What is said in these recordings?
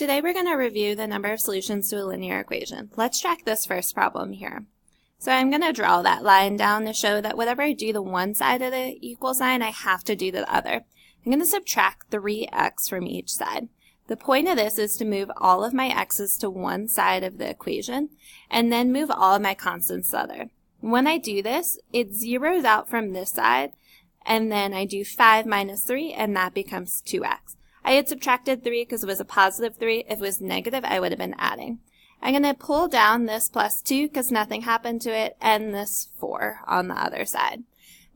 Today we're going to review the number of solutions to a linear equation. Let's track this first problem here. So I'm going to draw that line down to show that whatever I do to one side of the equal sign, I have to do to the other. I'm going to subtract 3x from each side. The point of this is to move all of my x's to one side of the equation and then move all of my constants to the other. When I do this, it zeroes out from this side, and then I do 5 minus 3, and that becomes 2x. I had subtracted 3 because it was a positive 3. If it was negative, I would have been adding. I'm going to pull down this plus 2 because nothing happened to it, and this 4 on the other side.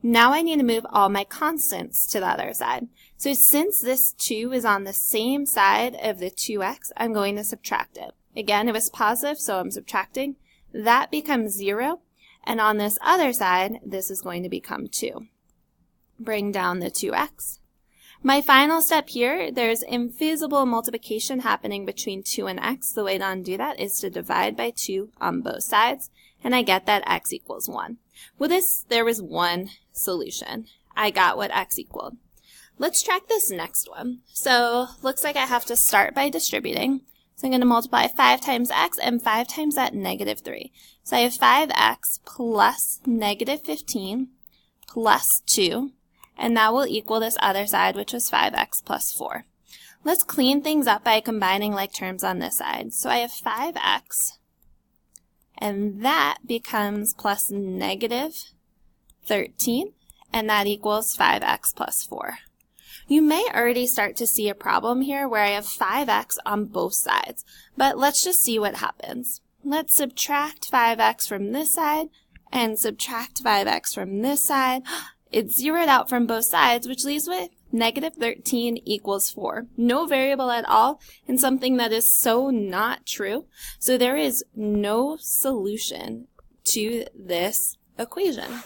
Now I need to move all my constants to the other side. So since this 2 is on the same side of the 2x, I'm going to subtract it. Again, it was positive, so I'm subtracting. That becomes 0, and on this other side, this is going to become 2. Bring down the 2x. My final step here, there's invisible multiplication happening between 2 and x. The way to undo that is to divide by 2 on both sides, and I get that x equals 1. With this, there was one solution. I got what x equaled. Let's track this next one. So, looks like I have to start by distributing. So I'm going to multiply 5 times x and 5 times that negative 3. So I have 5x plus negative 15 plus 2. And that will equal this other side, which was 5x plus 4. Let's clean things up by combining like terms on this side. So I have 5x, and that becomes plus negative 13, and that equals 5x plus 4. You may already start to see a problem here where I have 5x on both sides, but let's just see what happens. Let's subtract 5x from this side and subtract 5x from this side. It's zeroed out from both sides, which leaves with negative 13 equals 4. No variable at all, and something that is so not true. So there is no solution to this equation.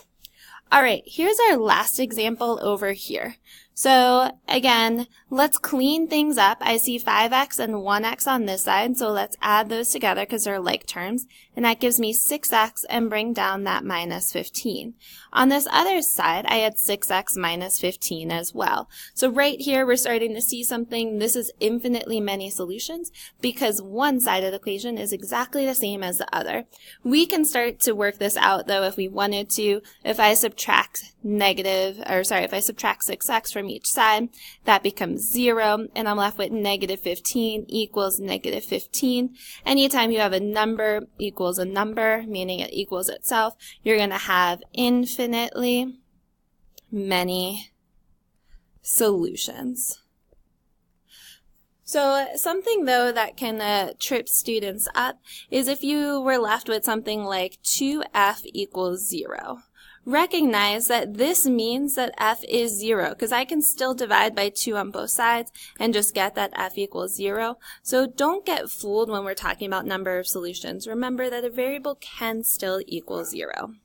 All right, here's our last example over here. So again, let's clean things up. I see 5x and 1x on this side, so let's add those together because they're like terms. And that gives me 6x and bring down that minus 15. On this other side, I had 6x minus 15 as well. So right here, we're starting to see something. This is infinitely many solutions because one side of the equation is exactly the same as the other. We can start to work this out though if we wanted to. If I subtract 6x from each side, that becomes 0, and I'm left with negative 15 equals negative 15. Anytime you have a number equals a number, meaning it equals itself, you're going to have infinitely many solutions. So something, though, that can trip students up is if you were left with something like 2f equals 0. Recognize that this means that f is 0, because I can still divide by 2 on both sides and just get that f equals 0. So don't get fooled when we're talking about number of solutions. Remember that a variable can still equal 0.